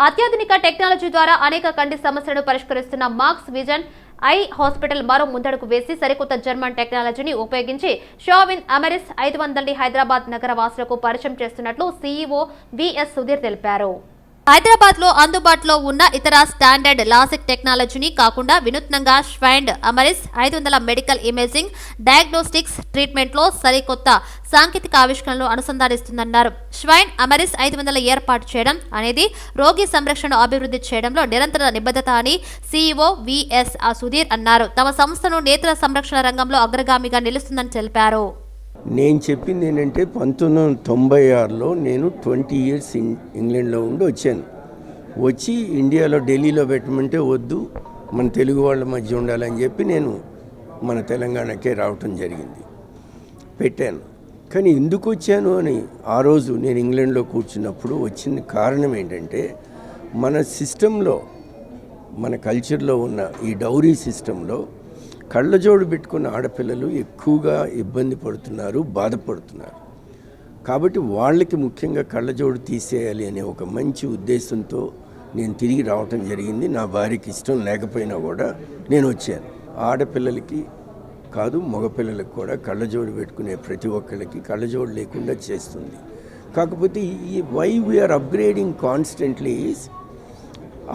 అత్యాధునిక టెక్నాలజీ ద్వారా అనేక కంటి సమస్యలను పరిష్కరిస్తున్న మార్క్స్ విజన్ ఐ హాస్పిటల్ మరో ముందడుగు వేసి సరికొత్త జర్మన్ టెక్నాలజీని ఉపయోగించి షావిన్ అమెరిస్ 500ని హైదరాబాద్ నగర వాసులకు పరిచయం చేస్తున్నట్లు సీఈఓ విఎస్ సుధీర్ తెలిపారు. హైదరాబాద్ లో అందుబాటులో ఉన్న ఇతర స్టాండర్డ్ లాసిక్ టెక్నాలజీని కాకుండా వినూత్నంగా షైన్ అమెరిస్ 500 మెడికల్ ఇమేజింగ్ డయాగ్నోస్టిక్స్ ట్రీట్మెంట్ లో సరికొత్త సాంకేతిక ఆవిష్కరణలు అనుసంధానిస్తుందన్నారు. షైన్ అమెరిస్ 500 ఏర్పాటు చేయడం అనేది రోగి సంరక్షణ అభివృద్ధి చేయడంలో నిరంతర నిబద్ధత అని సీఈఓ విఎస్ సుధీర్ అన్నారు. తమ సంస్థను నేత్ర సంరక్షణ రంగంలో అగ్రగామిగా నిలుస్తుందని తెలిపారు. నేను చెప్పింది ఏంటంటే 1996లో నేను 20 ఇయర్స్ ఇంగ్లాండ్లో ఉండి వచ్చాను. వచ్చి ఇండియాలో ఢిల్లీలో పెట్టమంటే వద్దు, మన తెలుగు వాళ్ళ మధ్య ఉండాలని చెప్పి నేను మన తెలంగాణకే రావటం జరిగింది. పెట్టాను. కానీ ఎందుకు వచ్చాను అని ఆ రోజు నేను ఇంగ్లాండ్లో కూర్చున్నప్పుడు వచ్చిన కారణం ఏంటంటే మన సిస్టంలో, మన కల్చర్లో ఉన్న ఈ డౌరీ సిస్టంలో కళ్ళజోడు పెట్టుకున్న ఆడపిల్లలు ఎక్కువగా ఇబ్బంది పడుతున్నారు, బాధపడుతున్నారు. కాబట్టి వాళ్ళకి ముఖ్యంగా కళ్ళజోడు తీసేయాలి అనే ఒక మంచి ఉద్దేశంతో నేను తిరిగి రావటం జరిగింది. నా భార్యకి ఇష్టం లేకపోయినా కూడా నేను వచ్చాను. ఆడపిల్లలకి కాదు, మగపిల్లలకు కూడా కళ్ళజోడు పెట్టుకునే ప్రతి ఒక్కళ్ళకి కళ్ళజోడు లేకుండా చేస్తుంది. కాకపోతే ఈ why we're upgrading constantly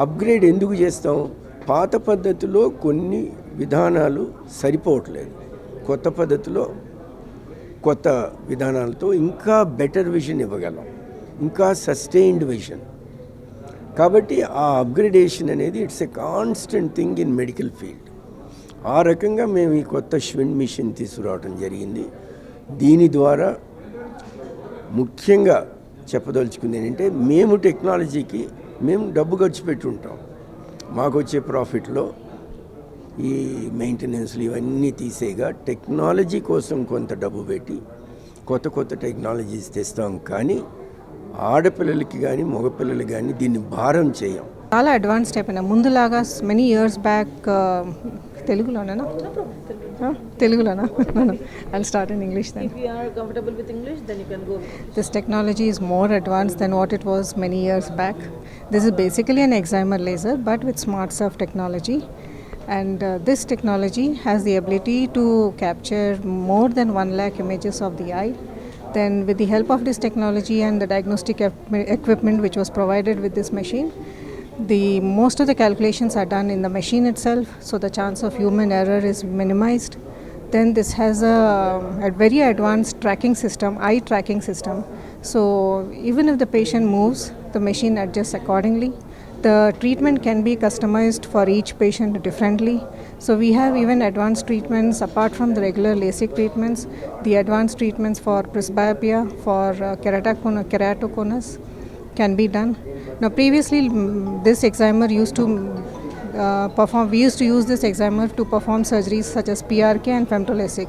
upgrade ఎందుకు చేస్తాం? పాత పద్ధతిలో కొన్ని విధానాలు సరిపోవట్లేదు. కొత్త పద్ధతిలో కొత్త విధానాలతో ఇంకా బెటర్ విజన్ ఇవ్వగలం, ఇంకా సస్టైన్డ్ విజన్. కాబట్టి ఆ అప్గ్రేడేషన్ అనేది it's a constant thing in medical field. ఆ రకంగా మేము ఈ కొత్త షవిన్ మిషన్ తీసుకురావడం జరిగింది. దీని ద్వారా ముఖ్యంగా చెప్పదలుచుకుంది ఏంటంటే మేము టెక్నాలజీకి డబ్బు ఖర్చు పెట్టి ఉంటాం. మాకు వచ్చే ప్రాఫిట్లో ఈ మెయింటెనెన్స్లు ఇవన్నీ తీసేగా టెక్నాలజీ కోసం కొంత డబ్బు పెట్టి కొత్త టెక్నాలజీస్ తెస్తాం. కానీ ఆడపిల్లలకి కానీ మగపిల్లలకి కానీ దీన్ని భారం చేయం. చాలా అడ్వాన్స్డ్ అయిపోయినా ముందులాగా మెనీ ఇయర్స్ బ్యాక్. తెలుగులోనా? I'll start in English then. If you are comfortable with English, then you can go with English. This technology is more advanced than what it was many years back. This is basically an excimer laser but with smart surf technology. And this technology has the ability to capture more than 1 lakh images of the eye. Then with the help of this technology and the diagnostic equipment which was provided with this machine, most of the calculations are done in the machine itself, so the chance of human error is minimized. Then this has a very advanced tracking system, eye tracking system. So even if the patient moves, the machine adjusts accordingly. The treatment can be customized for each patient differently. So we have even advanced treatments apart from the regular LASIK treatments, the advanced treatments for presbyopia, for keratoconus can be done. Now previously this excimer used to we used to use this excimer to perform surgeries such as PRK and femtolasic.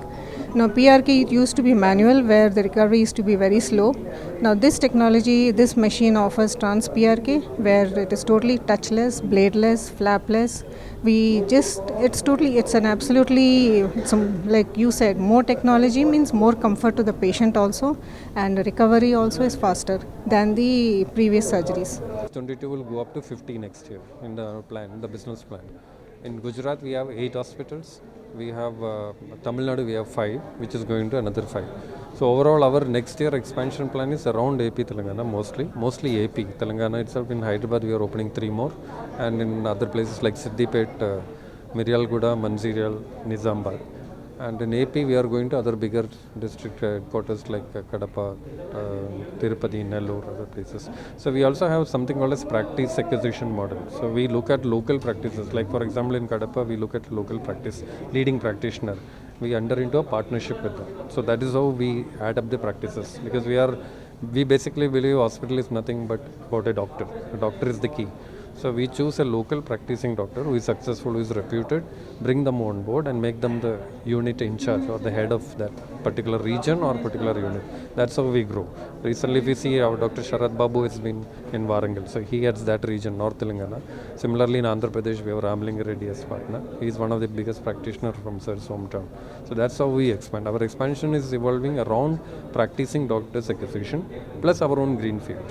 Now PRK it used to be manual where the recovery used to be very slow. Now this technology, this machine offers trans PRK where it is totally touchless, bladeless, flapless. Like you said, more technology means more comfort to the patient also, and recovery also is faster than the previous surgeries. 22 will go up to 50 next year in the plan, the business plan. In Gujarat we have 8 hospitals. We have Tamil Nadu we have 5, which is going to another 5. So overall our next year expansion plan is around AP Telangana mostly AP. Telangana itself, in Hyderabad we are opening 3 more, and in other places like Siddipet, Miryalguda, Manziral, Nizambad. And in AP we are going to other bigger district headquarters like Kadapa, Tirupati, Nellore, other places. So we also have something called as practice acquisition model. So we look at local practices. Like for example in Kadapa we look at local practice, leading practitioner. We enter into a partnership with them. So that is how we add up the practices, because we basically believe hospital is nothing but about a doctor. The doctor is the key. So we choose a local practicing doctor who is successful, who is reputed, bring them on board and make them the unit in charge or the head of that particular region or particular unit. That's how we grow. Recently we see our Dr. Sharad Babu has been in Warangal. So he heads that region, North Telangana. Similarly in Andhra Pradesh we have Ramlinga Reddy as partner. He is one of the biggest practitioners from Sir's hometown. So that's how we expand. Our expansion is evolving around practicing doctors acquisition plus our own greenfield.